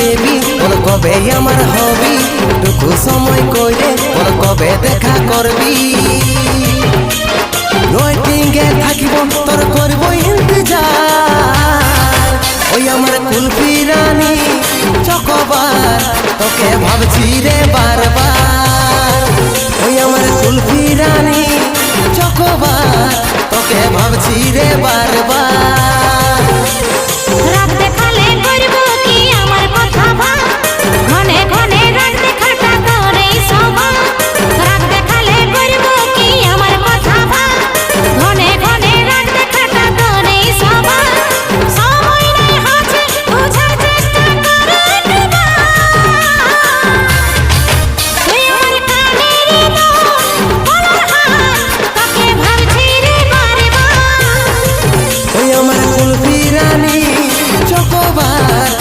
baby বল কবে আমার হবি টুকু সময় কইরে বল কবে দেখা করবি ওয়েটিংয়ে থাকিব তোর করব ইন্তজার ওই আমার কুলফি রানী চকোবার তোকে ভাবছি রে বারবার ওই আমার কুলফি রানী চকোবার তোকে ভাবছি রে বারবার